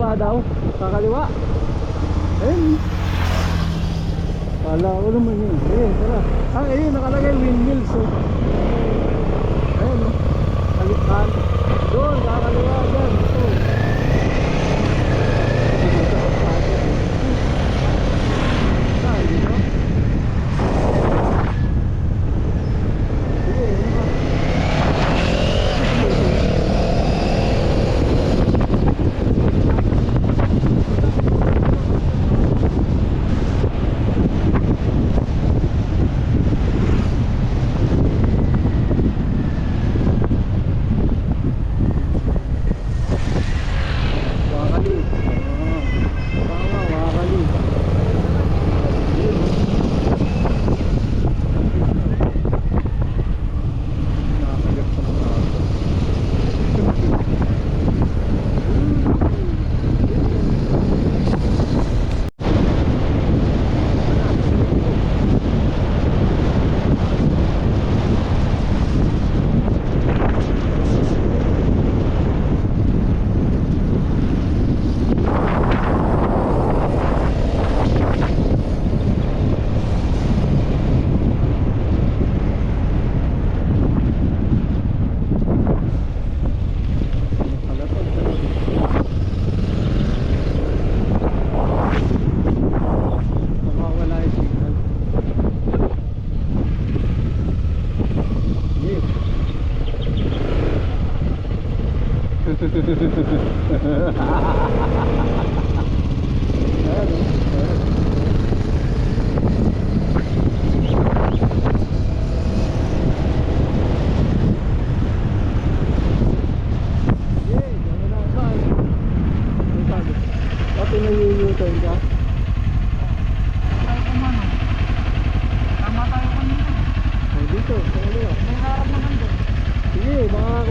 kakaliwa daw. Kakaliwa. Ayun. Kala ko naman yun. Ayun, tara. Ah, ayun, nakalagay windmills. So. Ayun, oh. Kalikan. Doon, kakaliwa dyan. Ito.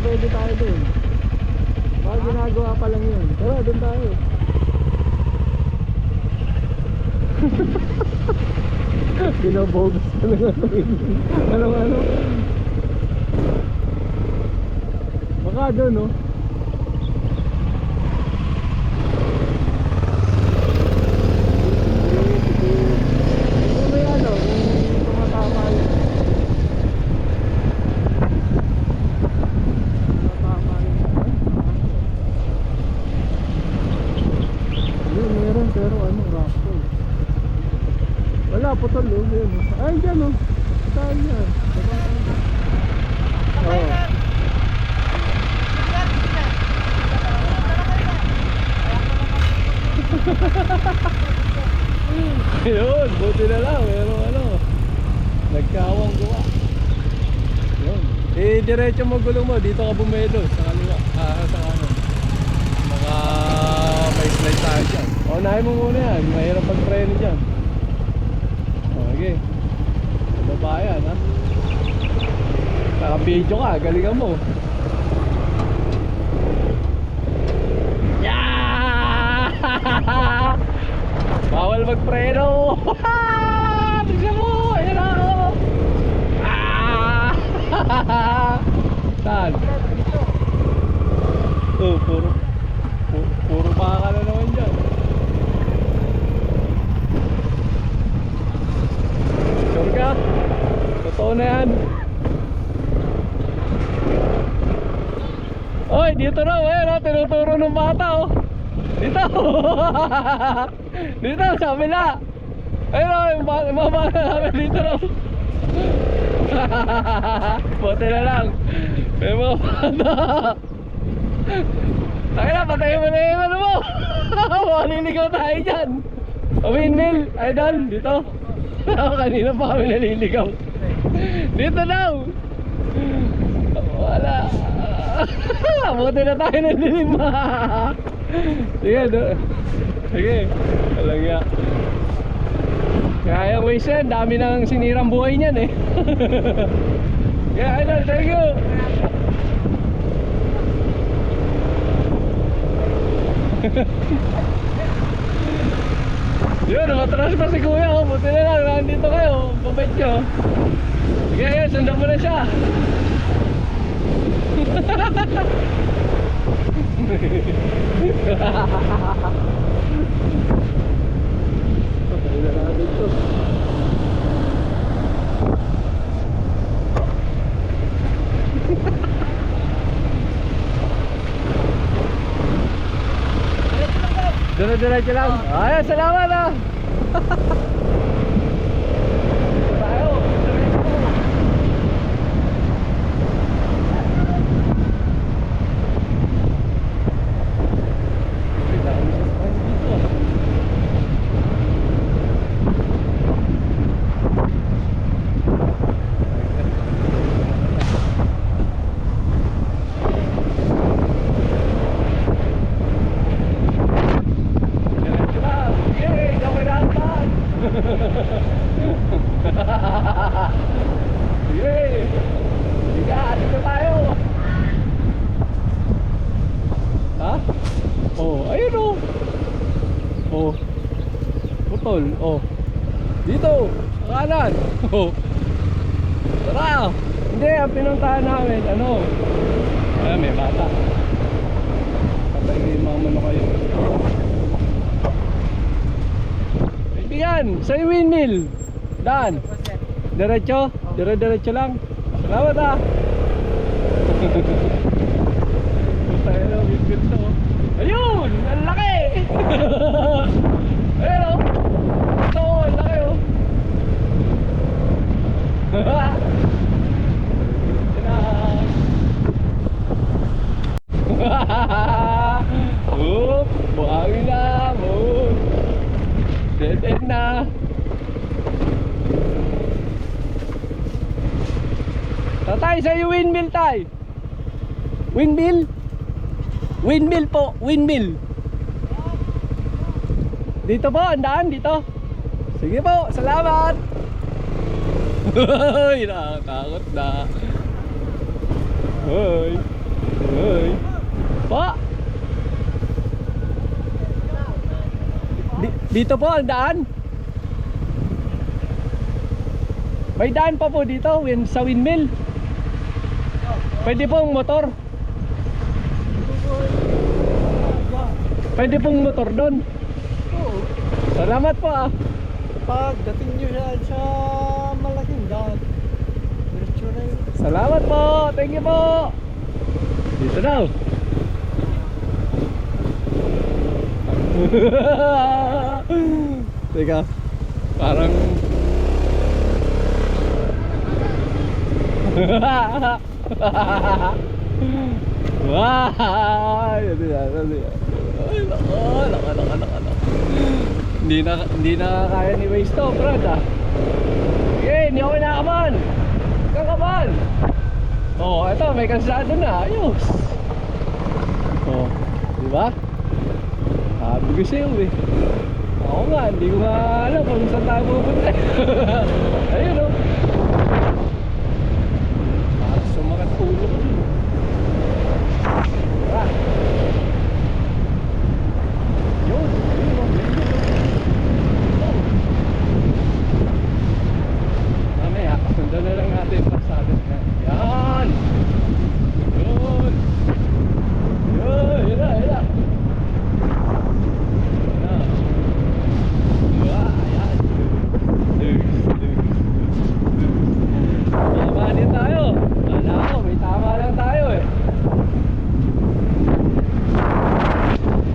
Pwede tayo dun. Baka ginagawa pa lang yun. Tara, dun tayo. Binabogus ka na nga. Ano? Baka dun, no? Putol oh, yun oh. Ay dyan oh. Saan yan? Oo. Yun, buti na lang. Meron ano, nagkawang gawa. Yun. Eh, diretso mo gulong mo. Dito ka bumedo. Sa kaliwa. Sa kanan. Baka may slide tayo dyan. O, nahin mo muna yan. Mahirap pag-preno dyan. Okay. Babayan ha. Naka-video ka, galingan mo. Yeah! Bawal magpreno. Tignan mo, ayan ako. Saan? Oh, puro baka na naman dyan. Sure ka? Totoo na yan. Oy, dito raw eh, tinuturo ng bata oh. Dito. Dito, sa kabila. Ayun o, yung mga bata namin dito raw. Buti na lang. May mga bata. Takina, patayin mo na yung ano mo. Maliligaw tayo dyan. Windmill, idol, dito. Kanina pa kami naliligaw. Dito daw. Wala. Buti na tayo ng dilim. Sige, sige. Walang ya. Kaya yung waste yan, dami nang sinirang buhay niyan eh. Yeah, idol, thank you. Yun, namatras pa si kuya oh. Buti na lang, nandito kayo. Babait nyo. Sige, yun, sundan mo na siya. Patay na natin to. Dire-diretso lang. Ay, salamat ah. Tayo. Oh. Dito, kanan. Oh. Tara. Hindi, ang pinuntahan namin, ano? Ay, may bata. Patay mamano kayo. Kaibigan, sa windmill. Daan. Diretso? Dire-diretso lang. Salamat ah. Tayo na, windmill to. Ayun! Ang laki! Ayun o. Ito o, ang laki o. Oop, buhangin na. Oop. Dead end na. Tatay, sa'yo windmill tay. Windmill? Windmill po, windmill. Dito po, andaan dito. Sige po, salamat. Hoy, nakakatakot na. Hoy. Hoy. Po. Dito po ang daan. May daan pa po dito sa windmill. Pwede pong motor. Pwede pong motor doon. Salamat po ah. Pagdating nyo sa malaking daan, diretso na yun. Salamat po. Thank you po. Dito daw. Teka. Parang wah, yan. Ay, laka. Hindi na kaya ni Waze to, Brad ah. Okay, hindi ako kinakabahan. Kakabahan. Oh, ito, may kalsado na. Ayos. Oh, di ba? Sabi ko sa'yo eh. Ako nga, hindi ko nga alam kung saan tayo pupunta. Ayun oh. Parang sumakat ulo ko. Tara. Yun. Mamaya, sundan na lang natin yung pasado na. Yan. Yun. Yun na. Mamanin tayo. Wala ako, may tama lang tayo eh.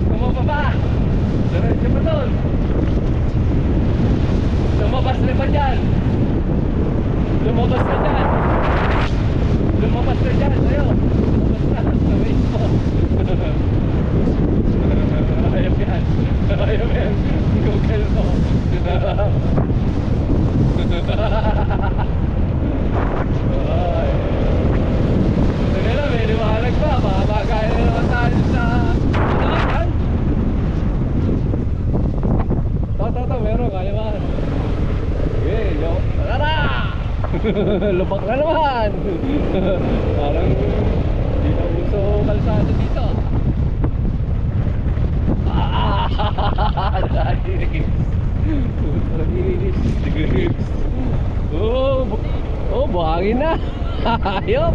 Tumapa pa. Diretso pa doon. Lumabas na pa dyan. Lumabas na dyan. Lumabas na dyan. Ayo. Lumabas na. Sa waist mo. Ayop yan. Ayop yan. Google mo. Ay. Sige lang, may liwanag pa. Makakaya na naman tayo sa daan. Ito, meron kaliwan. Sige, yo. Tara! Lubak na naman. Parang hindi na uso kalsado dito. Oh, buhangin na. Ayop.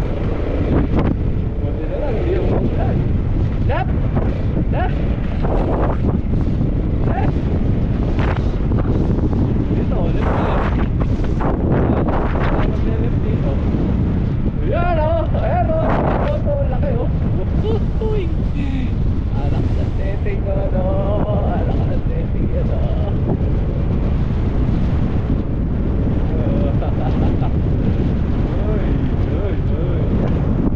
Buti na lang, hindi yung buhangin. Lap! Left. Left. Dito, left. Left dito. Ayan o. Ayan o. Ito, laki o. Uy. Alak na setting o. Alak na setting yan o. Uy.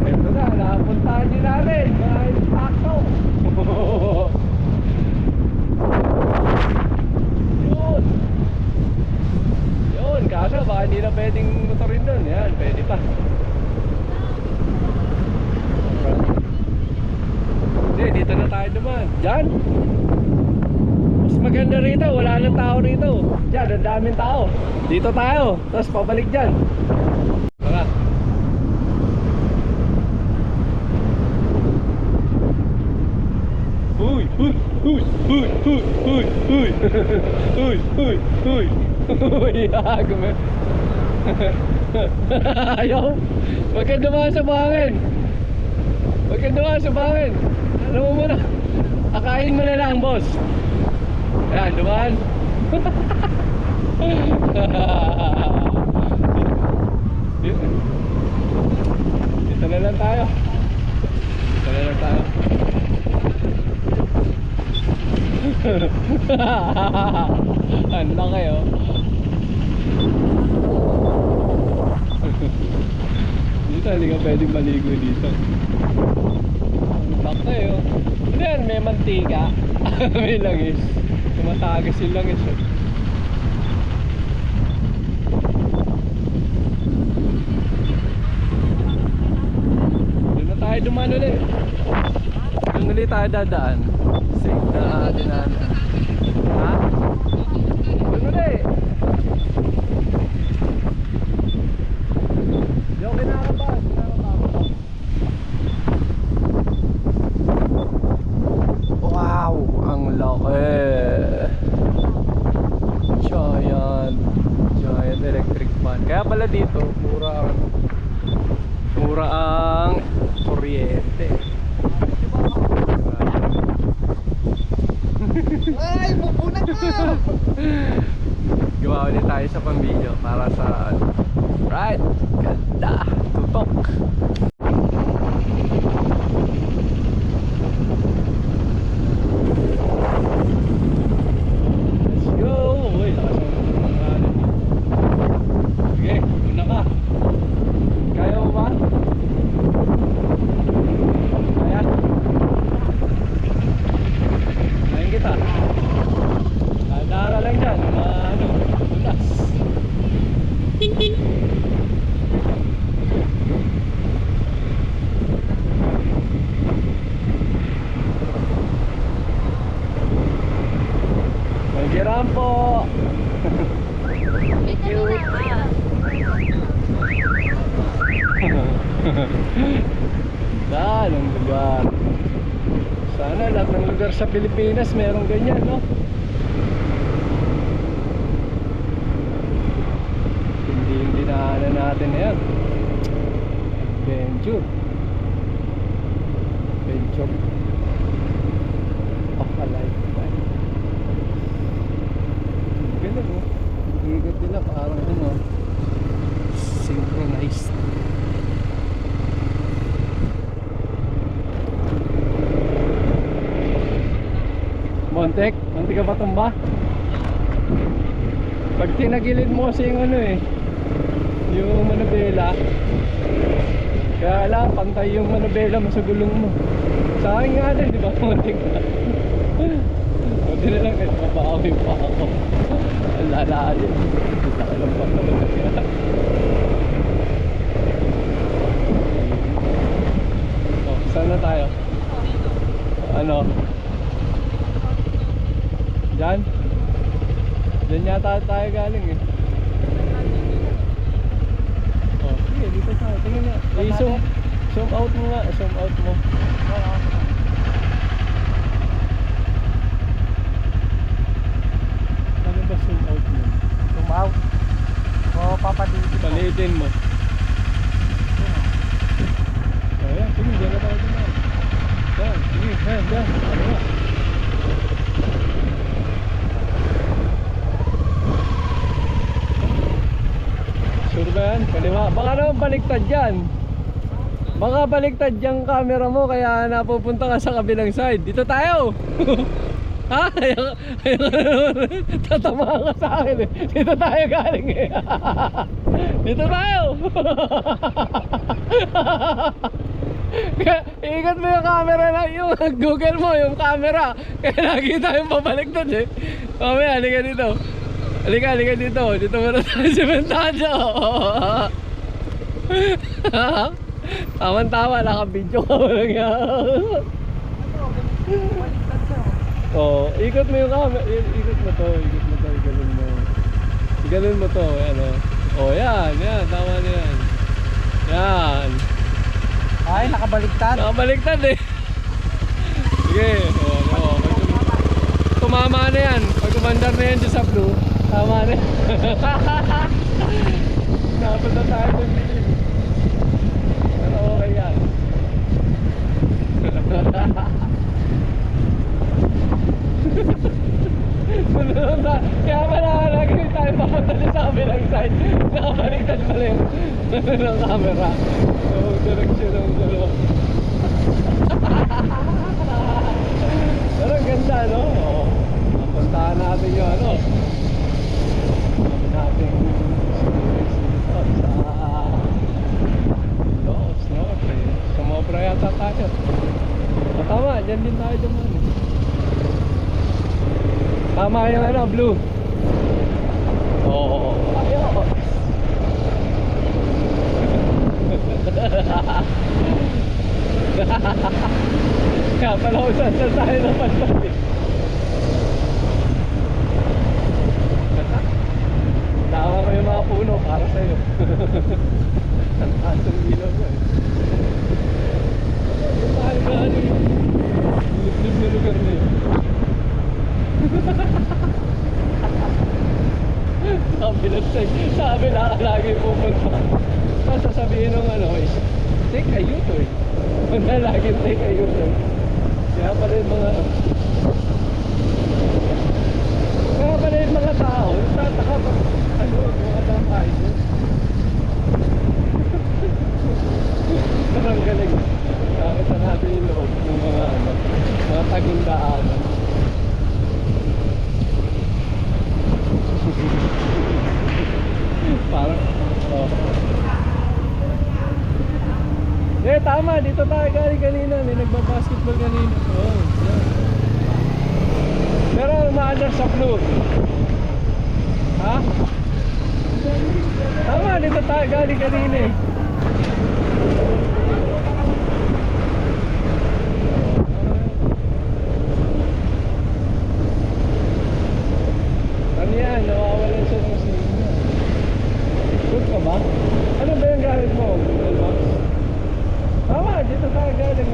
Ito na, nakapuntahan nyo namin. Mga impacto. Yun. Yun, kaso baka hindi na pwedeng motorin doon. Yan, pwede pa. Hindi, dito na tayo naman. Diyan. Mas maganda rito, wala nang tao rito. Diyan, ang daming tao. Dito tayo, tapos pabalik dyan. Tara. Uy, uy, uy, uy, uy, uy, uy, uy, uy, uy, uy, gumi. Ayaw. Huwag ka dumaan sa bangin. Huwag ka dumaan sa bangin. Ano mo muna? Akain mo na lang, boss. Ayan, dumaan. Dito na lang tayo. Dito na lang tayo. Ang laki oh. Dito hindi ka pwedeng maligo dito. Ang laki oh. Then may mantika. May langis. Tumatagas yung langis oh. Doon na tayo dumaan ulit. Doon ulit tayo dadaan. Safe na dinaan. Ha? Doon ulit. Di ako kinakabahan. Wow! Ang laki! Giant electric fan. Kaya pala dito, mura ang kuryente. Ay, pupunan ka! Gawa ulit tayo sa pamilyo para sa right, ganda, tutok. Let's go. Uy, sige, una ka. Kaya mo ba? Kaya? Kain kita. Dara lang dyan, tulas. Magiram po. Saan ang lugar? Sana lahat ng lugar sa Pilipinas merong ganyan, no? Hindi dinaanan natin na yan. Adventure. Of a lifetime. Ganda mo. Igat nila parang ano, synchronized. Montek ka ba tumba? Pag tinagilid mo kasi yung ano eh, yung manabela, kaya alam, pantay yung manabela mo sa gulong mo. Sa akin nga din, di ba? Montek na. Buti na lang, mabaawin pa ako. Ang lalalim. Laki lang pa naman. Oh, saan na tayo? Ano? Diyan? Diyan yata tayo galing eh. Oh, sige, dito tayo. Tingnan nga. Zoom out mo nga. Zoom out mo. Ano ba zoom out mo? Zoom out. O, papadito. Palitin mo. Ayan, sige, dyan na tayo dyan. Dyan, sige, dyan. Ano nga? Baka naman baliktad yan. Baka baliktad yung camera mo kaya napupunta ka sa kabilang side. Dito tayo. Ha? Tatamaan ka sa akin eh. Dito tayo galing eh. Dito tayo. Iikot mo yung camera na yung Google mo yung camera. Kaya lagi tayong pabaliktad eh. Mamaya, halika dito. Halika dito. Dito mo na tayo sementado. Tama-tama, naka-video ka mo lang yan. Oh, ikot mo yung camera. Ikot mo to. Ganun mo to. Ano. Oh, yan. Tama na yan. Yan. Ay, nakabaliktad. Nakabaliktad eh. Sige. Oh. Tumama na yan. Pag umandar na yan dyan sa blue, tama na yan. Napunta tayo dun. Pero okay yan. Kaya pala lagi tayo papunta sa kabilang side. Nakabaliktad pala yung ng camera. So, direksyon ng dalawa. Pero ang ganda, no? Oo. Napuntahan natin yung ano. Natin sa Norte. Sa Mobra yata tayo. Tama, dyan din tayo duman. Tama yung ano, blue. Oo. Ayaw. Kaya pala kung saan tayo napadpad eh. Tama ko yung mga puno para sa'yo. Ang asong ilaw mo eh. Mahal ka ano yung liblib na lugar na yun. Sabi na lagi pupunta. Tapos sasabihin ng ano is take a U-turn. Wala lagi take a U-turn. Kaya pala yung mga tao tataka pa ano mga tampay doon. Parang galing. Nakita natin yung loob ng mga tagundaan. Parang tama, dito tayo galing kanina. May nagbabasketball kanina. Yan. Pero umaandar sa blue. Ha? Tama, dito tayo galing kanina eh. Ano yan? Nawawalan siya ng signal. Good ka ba? Ano ba yung gamit mo? Google Maps? Tama, dito tayo galing.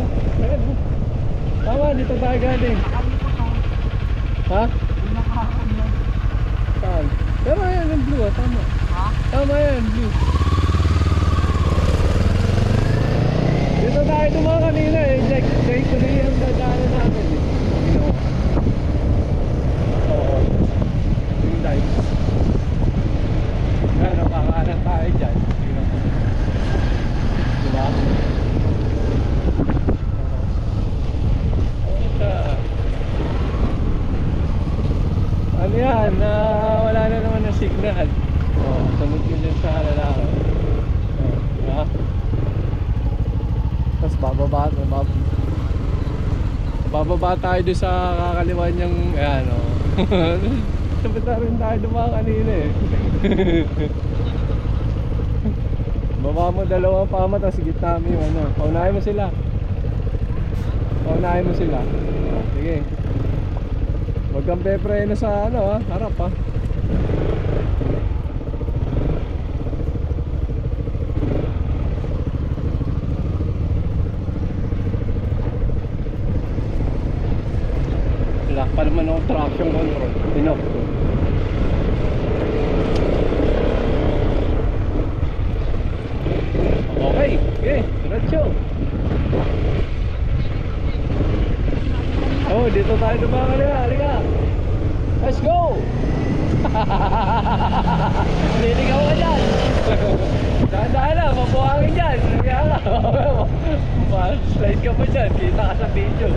Tama, dito tayo galing. Ha? Saan? Pero yan yung blue, tama. Tama yan, blue. Dito tayo dumaan kanina eh. Like 3 ang dadaanan natin eh. Oo. Yung dive. Kaya napakanan tayo dyan. Diba? Ano yan? Wala na naman na signal. Sunod ko dyan sa lalaki. Diba? Tapos bababa tayo doon sa kakaliwan niyang ayan o. Sabit na rin tayo dumaan kanina eh. Baba mo dalawang pama tapos gitna mo yung ano. Paunahin mo sila. Sige. Huwag kang pepreno sa ano ha, harap ha. Wala pa naman ako traction control. Tinok ko. Okay, diretso. Oh, dito tayo dumaan kanina, halika. Let's go! Liligaw ka dyan! Dahan-dahan lang, mabuhangin dyan! Kaya nga, slide ka pa dyan, kita ka sa video.